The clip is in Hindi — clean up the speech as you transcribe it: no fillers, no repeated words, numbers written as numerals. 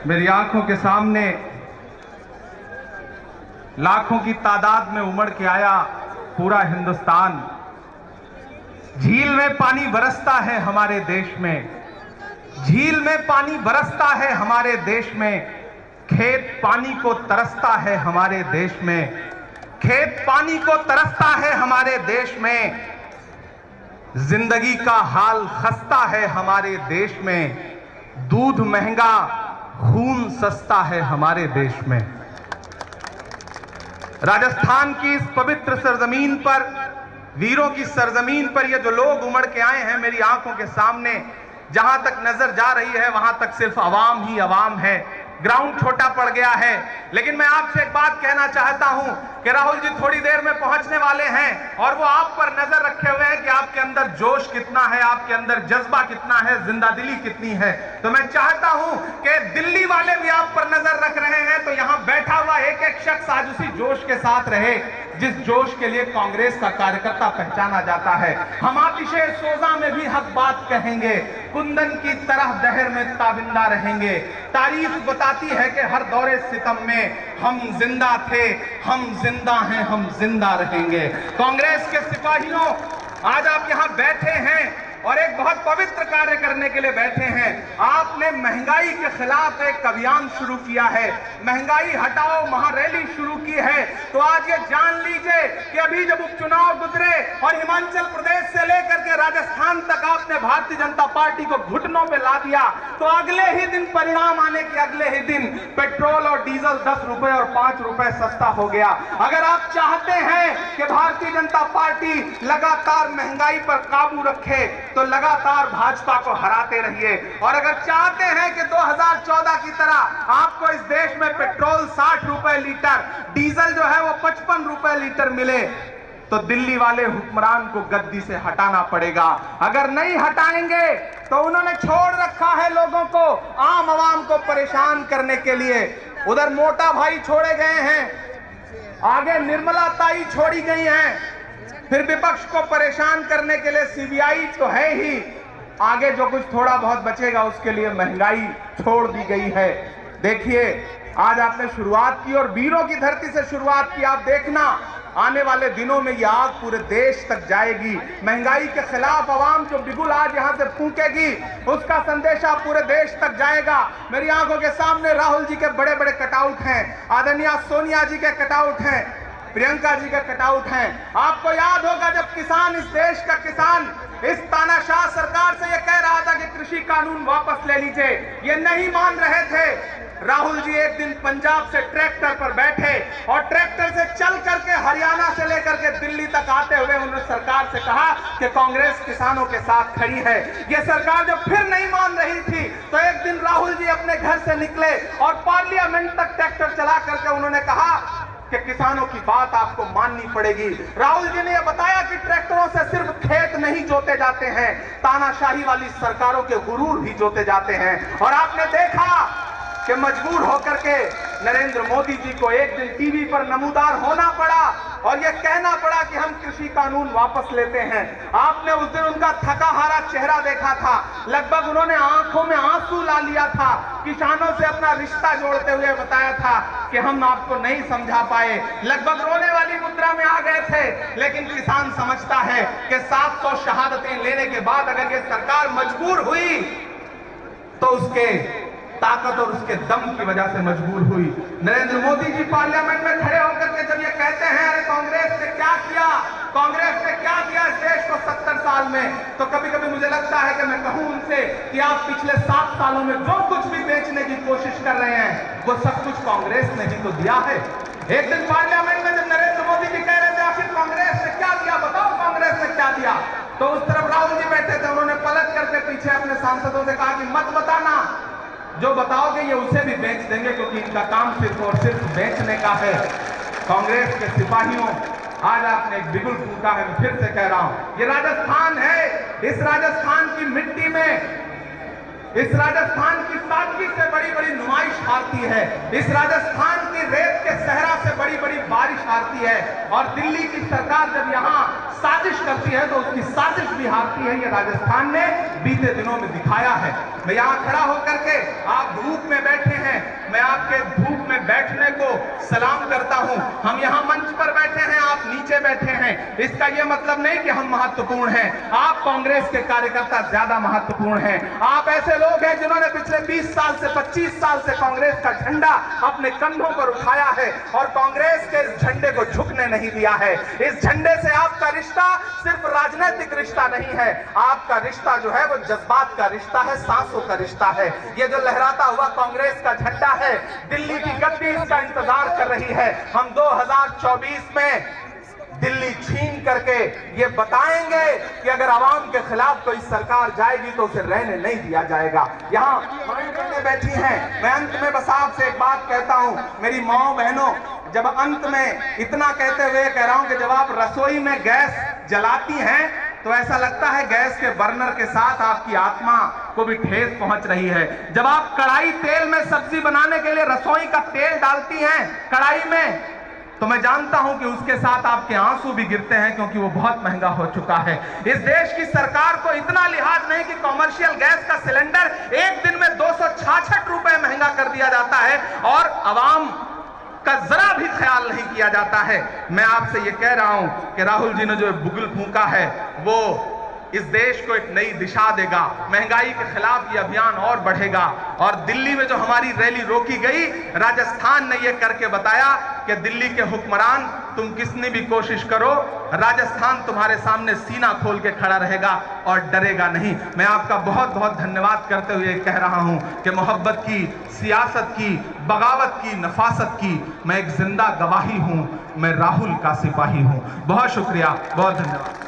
मेरी आंखों के सामने लाखों की तादाद में उमड़ के आया पूरा हिंदुस्तान। झील में पानी बरसता है हमारे देश में, झील में पानी बरसता है हमारे देश में। खेत पानी को तरसता है हमारे देश में, खेत पानी को तरसता है हमारे देश में। जिंदगी का हाल खस्ता है हमारे देश में, दूध महंगा खून सस्ता है हमारे देश में। राजस्थान की इस पवित्र सरजमीन पर, वीरों की सरजमीन पर ये जो लोग उमड़ के आए हैं मेरी आंखों के सामने, जहां तक नजर जा रही है वहां तक सिर्फ अवाम ही अवाम है। ग्राउंड छोटा पड़ गया है। लेकिन मैं आपसे एक बात कहना चाहता हूं कि राहुल जी थोड़ी देर में पहुंचने वाले हैं और वो आप पर नजर रखे हुए हैं कि आपके अंदर जोश कितना है, आपके अंदर जज्बा कितना है, जिंदादिली कितनी है। तो मैं चाहता हूं कि दिल्ली वाले भी आप पर नजर रख रहे हैं, तो यहां बैठा हुआ एक एक शख्स आज उसी जोश के साथ रहे जिस जोश के लिए कांग्रेस का कार्यकर्ता पहचाना जाता है। हम आतिशे सोजा में भी हक बात कहेंगे, कुंदन की तरह दहर में ताबिंदा रहेंगे। तारीफ बताती है कि हर दौरे सितम में हम जिंदा थे, हम जिंदा हैं, हम जिंदा रहेंगे। कांग्रेस के सिपाहियों, आज आप यहां बैठे हैं और एक बहुत पवित्र कार्य करने के लिए बैठे हैं। आपने महंगाई के खिलाफ एक अभियान शुरू किया है, महंगाई हटाओ महारैली शुरू की है। तो आज ये जान लीजिए कि अभी जब उपचुनाव गुजरे और हिमाचल प्रदेश से लेकर के राजस्थान तक आपने भारतीय जनता पार्टी को घुटनों पे ला दिया, तो अगले ही दिन परिणाम आने के अगले ही दिन पेट्रोल और डीजल 10 रुपए और 5 रुपए सस्ता हो गया। अगर आप चाहते हैं कि भारतीय जनता पार्टी लगातार महंगाई पर काबू रखे तो लगातार भाजपा को हराते रहिए। और अगर चाहते हैं कि 2014 की तरह आपको इस देश में पेट्रोल 60 रुपए लीटर, डीजल जो है वो 55 रुपए लीटर मिले, तो दिल्ली वाले हुक्मरान को गद्दी से हटाना पड़ेगा। अगर नहीं हटाएंगे तो उन्होंने छोड़ रखा है लोगों को, आम आवाम को परेशान करने के लिए। उधर मोटा भाई छोड़े गए हैं, आगे निर्मला ताई छोड़ी गई हैं, फिर विपक्ष को परेशान करने के लिए सीबीआई तो है ही, आगे जो कुछ थोड़ा बहुत बचेगा उसके लिए महंगाई छोड़ दी गई है। देखिए आज आपने शुरुआत की और वीरों की धरती से शुरुआत की। आप देखना आने वाले दिनों में यह आग पूरे देश तक जाएगी। महंगाई के खिलाफ आवाम जो बिगुल आज यहां से फूंकेगी उसका संदेशा पूरे देश तक जाएगा। मेरी आंखों के सामने राहुल जी के बड़े बड़े कटआउट हैं, आदरणीय सोनिया जी के कटआउट हैं, प्रियंका जी का कटआउट हैं। आपको याद होगा जब किसान, इस देश का किसान इस तानाशाह सरकार से ये कह रहा था कि कृषि कानून वापस ले लीजिए, ये नहीं मान रहे थे। राहुल जी एक दिन पंजाब से ट्रैक्टर पर बैठे और ट्रैक्टर से चल करके हरियाणा से लेकर के दिल्ली तक आते हुए उन्होंने सरकार से कहा कि कांग्रेस किसानों के साथ खड़ी है। ये सरकार जब फिर नहीं मान रही थी तो एक दिन राहुल जी अपने घर से निकले और पार्लियामेंट तक ट्रैक्टर चला करके उन्होंने कहा कि किसानों की बात आपको माननी पड़ेगी। राहुल जी ने यह बताया कि ट्रैक्टरों से सिर्फ खेत नहीं जोते जाते हैं, तानाशाही वाली सरकारों के गुरूर भी जोते जाते हैं। और आपने देखा कि मजबूर होकर के नरेंद्र मोदी जी को एक दिन टीवी पर नमूदार होना पड़ा और यह कहना पड़ा कि हम कृषि कानून वापस लेते हैं। आपने उस दिन उनका थका हारा चेहरा देखा था, लगभग उन्होंने आंखों में आंसू ला लिया था। किसानों से अपना रिश्ता जोड़ते हुए बताया था कि हम आपको नहीं समझा पाए, लगभग रोने वाली मुद्रा में आ गए थे। लेकिन किसान समझता है कि 700 शहादतें लेने के बाद अगर ये सरकार मजबूर हुई तो उसके ताकत और उसके दम की वजह से मजबूर हुई। नरेंद्र मोदी जी पार्लियामेंट में खड़े होकर के जब ये कहते हैं अरे कांग्रेस ने क्या किया, कांग्रेस ने क्या किया इस देश को 70 साल में, तो कभी कभी मुझे लगता है कि मैं कहूं उनसे कि आप पिछले 7 सालों में जो कुछ भी बेचने की कोशिश कर रहे हैं वो सब कुछ कांग्रेस ने ही तो दिया है। एक दिन पार्लियामेंट में जब नरेंद्र मोदी जी कह रहे थे आखिर कांग्रेस ने क्या दिया, बताओ कांग्रेस ने क्या दिया, तो उस तरफ राहुल जी बैठे थे, उन्होंने पलट करके पीछे अपने सांसदों से कहा कि मत बताना, जो बताओगे ये उसे भी बेच देंगे क्योंकि इनका काम सिर्फ और सिर्फ बेचने का है। कांग्रेस के सिपाहियों, आज आपने एक बिगुल फूंका है, मैं फिर से कह रहा हूं, ये राजस्थान है, इस राजस्थान की मिट्टी में, इस राजस्थान की सादगी से बड़ी बड़ी नुमाइश आती है, इस राजस्थान की रेत के सहरा से बड़ी बड़ी बारिश आती है। और दिल्ली की सरकार जब यहाँ साजिश करती है तो उसकी साजिश भी हारती है। ये राजस्थान ने बीते दिनों में दिखाया है। मैं यहाँ खड़ा होकर के, आप धूप में बैठे हैं, मैं आपके धूप में बैठने को सलाम करता हूं। हम यहाँ मंच पर बैठे हैं, आप नीचे बैठे हैं, इसका यह मतलब नहीं कि हम महत्वपूर्ण हैं। आप कांग्रेस के कार्यकर्ता ज्यादा महत्वपूर्ण हैं। आप ऐसे लोग हैं जिन्होंने पिछले 20 साल से 25 साल से कांग्रेस का झंडा अपने कंधों पर उठाया है और कांग्रेस के इस झंडे को झुकने नहीं दिया है। इस झंडे से आपका रिश्ता सिर्फ राजनीतिक रिश्ता नहीं है, आपका रिश्ता जो है वो जज्बात का रिश्ता है, सांसों का रिश्ता है। ये जो लहराता हुआ कांग्रेस का झंडा है, दिल्ली की गद्दी इसका इंतजार कर रही है। हम 2024 में दिल्ली छीन करके ये बताएंगे कि अगर आवाम के खिलाफ कोई सरकार जाएगी तो उसे रहने नहीं दिया जाएगा। यहाँ माएं बैठी हैं, मैं अंत में बस आपसे एक बात कहता हूं, मेरी माओ बहनों, जब अंत में इतना कहते हुए कह रहा हूं कि जब आप रसोई में गैस जलाती हैं तो ऐसा लगता है गैस के बर्नर के साथ आपकी आत्मा को भी ठेस पहुंच रही है। जब आप कढ़ाई तेल में सब्जी बनाने के लिए रसोई का तेल डालती हैं कढ़ाई में, तो मैं जानता हूं कि उसके साथ आपके आंसू भी गिरते हैं, क्योंकि वो बहुत महंगा हो चुका है। इस देश की सरकार को इतना लिहाज नहीं कि कॉमर्शियल गैस का सिलेंडर एक दिन में 266 रुपए महंगा कर दिया जाता है और आवाम का जरा भी ख्याल नहीं किया जाता है। मैं आपसे ये कह रहा हूं कि राहुल जी ने जो बुगल फूंका है वो इस देश को एक नई दिशा देगा। महंगाई के खिलाफ ये अभियान और बढ़ेगा। और दिल्ली में जो हमारी रैली रोकी गई, राजस्थान ने ये करके बताया कि दिल्ली के हुक्मरान, तुम कितनी भी कोशिश करो, राजस्थान तुम्हारे सामने सीना खोल के खड़ा रहेगा और डरेगा नहीं। मैं आपका बहुत बहुत धन्यवाद करते हुए कह रहा हूं कि मोहब्बत की, सियासत की, बगावत की, नफासत की मैं एक जिंदा गवाही हूं। मैं राहुल का सिपाही हूं। बहुत शुक्रिया, बहुत धन्यवाद।